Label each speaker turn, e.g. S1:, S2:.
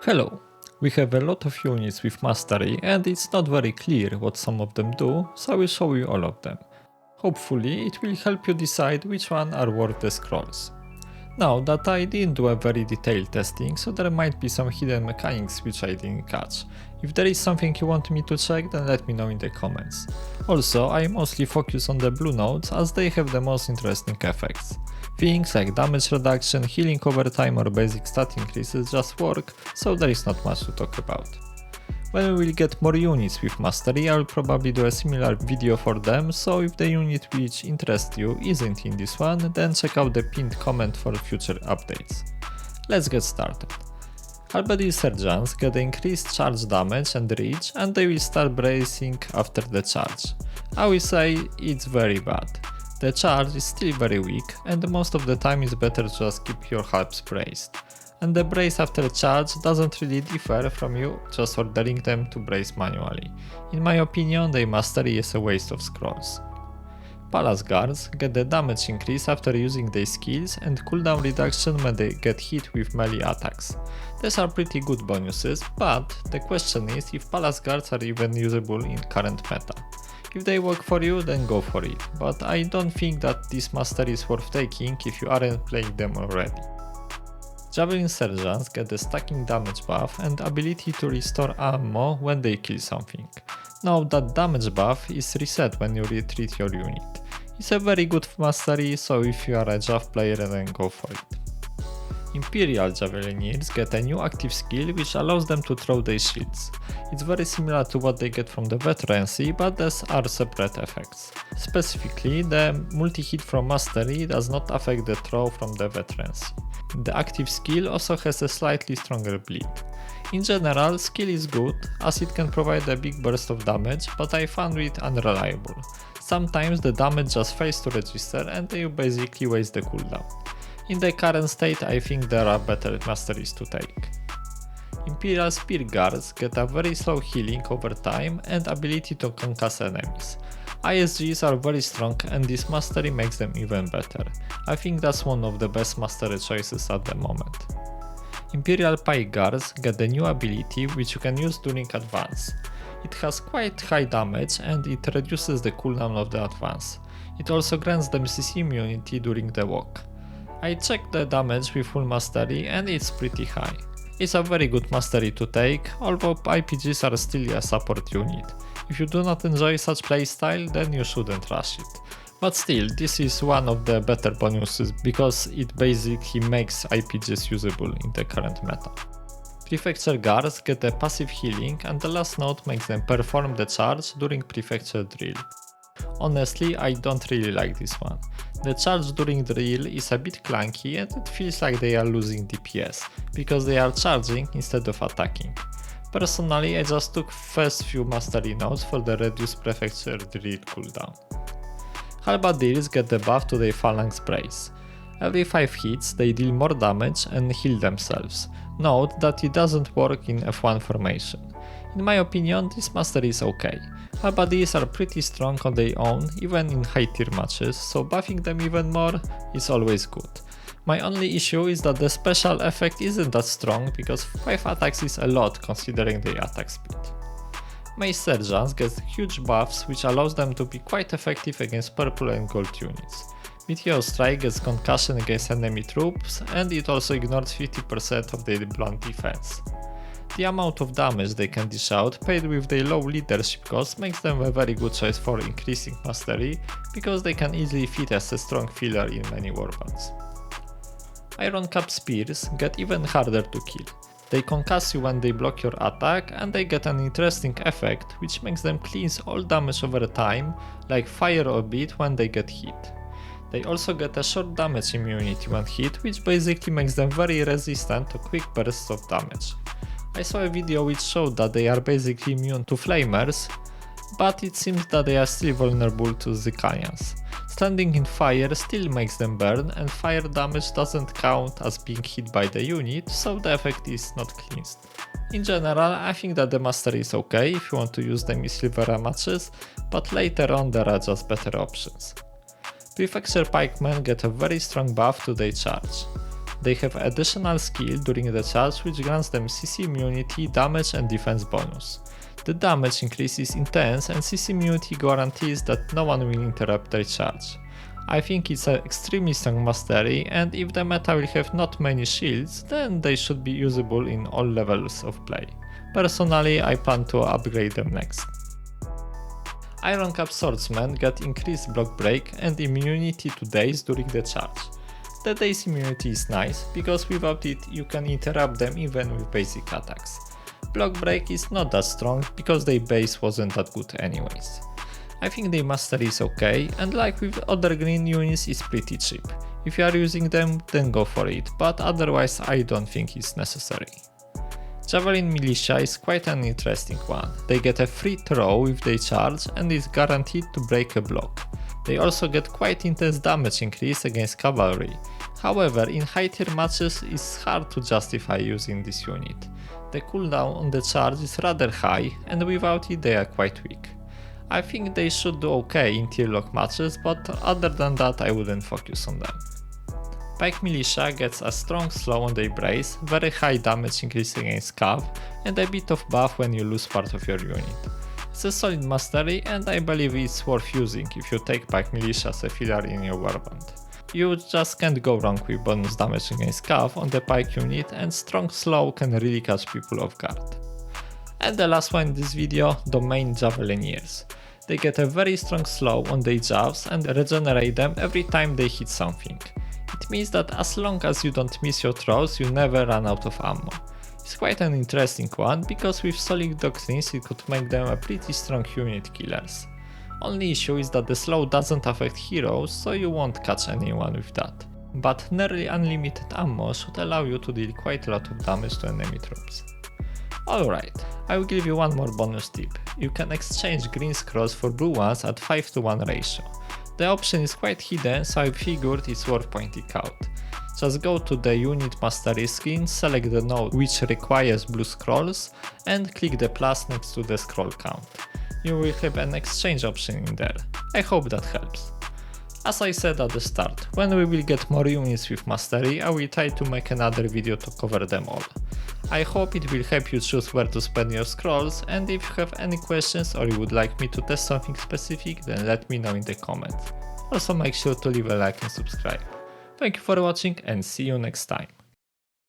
S1: Hello! We have a lot of units with mastery and it's not very clear what some of them do, so I will show you all of them. Hopefully it will help you decide which one are worth the scrolls. Now that I didn't do a very detailed testing, so there might be some hidden mechanics which I didn't catch. If there is something you want me to check, then let me know in the comments. Also, I mostly focus on the blue nodes as they have the most interesting effects. Things like damage reduction, healing over time or basic stat increases just work, so there is not much to talk about. When we will get more units with mastery, I will probably do a similar video for them, so if the unit which interests you isn't in this one, then check out the pinned comment for future updates. Let's get started. Halberdier Sergeants get increased charge damage and reach, and they will start bracing after the charge. I will say it's very bad. The charge is still very weak, and most of the time it's better to just keep your halbs braced. And the brace after charge doesn't really differ from you just ordering them to brace manually. In my opinion, their mastery is a waste of scrolls. Palace Guards get the damage increase after using their skills and cooldown reduction when they get hit with melee attacks. These are pretty good bonuses, but the question is if Palace Guards are even usable in current meta. If they work for you, then go for it, but I don't think that this mastery is worth taking if you aren't playing them already. Javelin Sergeants get the stacking damage buff and ability to restore ammo when they kill something. Now that damage buff is reset when you retreat your unit. It's a very good mastery, so if you are a Jav player, then go for it. Imperial Javelineers get a new active skill which allows them to throw their shields. It's very similar to what they get from the veterancy, but these are separate effects. Specifically, the multi-hit from mastery does not affect the throw from the veterancy. The active skill also has a slightly stronger bleed. In general, skill is good as it can provide a big burst of damage, but I found it unreliable. Sometimes the damage just fails to register and you basically waste the cooldown. In the current state, I think there are better masteries to take. Imperial Spear Guards get a very slow healing over time and ability to concuss enemies. ISGs are very strong and this mastery makes them even better. I think that's one of the best mastery choices at the moment. Imperial Pike Guards get the new ability which you can use during advance. It has quite high damage and it reduces the cooldown of the advance. It also grants them CC immunity during the walk. I checked the damage with full mastery and it's pretty high. It's a very good mastery to take, although IPGs are still a support unit. If you do not enjoy such playstyle, then you shouldn't rush it. But still, this is one of the better bonuses because it basically makes IPGs usable in the current meta. Prefecture Guards get a passive healing and the last node makes them perform the charge during Prefecture drill. Honestly, I don't really like this one. The charge during drill is a bit clunky and it feels like they are losing DPS, because they are charging instead of attacking. Personally, I just took first few mastery nodes for the reduced Prefecture drill cooldown. Halberdiers get the buff to their phalanx brace. Every 5 hits they deal more damage and heal themselves. Note that it doesn't work in F1 formation. In my opinion, this mastery is okay. Halberdiers are pretty strong on their own, even in high tier matches, so buffing them even more is always good. My only issue is that the special effect isn't that strong because 5 attacks is a lot considering their attack speed. Mace Sergeants get huge buffs which allows them to be quite effective against purple and gold units. Meteor Strike gets concussion against enemy troops and it also ignores 50% of their blunt defense. The amount of damage they can dish out paired with their low leadership cost makes them a very good choice for increasing mastery because they can easily fit as a strong filler in many warbands. Ironcap Spears get even harder to kill. They concuss you when they block your attack and they get an interesting effect which makes them cleanse all damage over time, like fire or beat when they get hit. They also get a short damage immunity when hit, which basically makes them very resistant to quick bursts of damage. I saw a video which showed that they are basically immune to flamers, but it seems that they are still vulnerable to Zicanians. Standing in fire still makes them burn and fire damage doesn't count as being hit by the unit, so the effect is not cleansed. In general, I think that the mastery is okay if you want to use them in silver matches, but later on there are just better options. Prefecture Pikemen get a very strong buff to their charge. They have additional skill during the charge which grants them CC immunity, damage and defense bonus. The damage increase is intense and CC immunity guarantees that no one will interrupt their charge. I think it's an extremely strong mastery, and if the meta will have not many shields, then they should be usable in all levels of play. Personally, I plan to upgrade them next. Ironcap Swordsmen get increased block break and immunity to daze during the charge. The daze immunity is nice, because without it you can interrupt them even with basic attacks. Block break is not that strong, because their base wasn't that good anyways. I think their mastery is okay, and like with other green units, is pretty cheap. If you are using them, then go for it, but otherwise I don't think it's necessary. Javelin Militia is quite an interesting one. They get a free throw with their charge and is guaranteed to break a block. They also get quite intense damage increase against cavalry. However, in high tier matches it's hard to justify using this unit. The cooldown on the charge is rather high, and without it they are quite weak. I think they should do okay in tier lock matches, but other than that I wouldn't focus on them. Pike Militia gets a strong slow on their brace, very high damage increase against cav, and a bit of buff when you lose part of your unit. It's a solid mastery, and I believe it's worth using if you take Pike Militia as a filler in your warband. You just can't go wrong with bonus damage against cav on the Pike unit, and strong slow can really catch people off guard. And the last one in this video, Demesne Javelineers. They get a very strong slow on their javs and regenerate them every time they hit something. It means that as long as you don't miss your throws, you never run out of ammo. It's quite an interesting one, because with solid doctrines it could make them a pretty strong unit killers. Only issue is that the slow doesn't affect heroes, so you won't catch anyone with that. But nearly unlimited ammo should allow you to deal quite a lot of damage to enemy troops. Alright, I will give you one more bonus tip. You can exchange green scrolls for blue ones at 5:1 ratio. The option is quite hidden, so I figured it's worth pointing out. Just go to the unit mastery screen, select the node which requires blue scrolls, and click the plus next to the scroll count. You will have an exchange option in there. I hope that helps. As I said at the start, when we will get more units with mastery, I will try to make another video to cover them all. I hope it will help you choose where to spend your scrolls, and if you have any questions or you would like me to test something specific, then let me know in the comments. Also make sure to leave a like and subscribe. Thank you for watching and see you next time.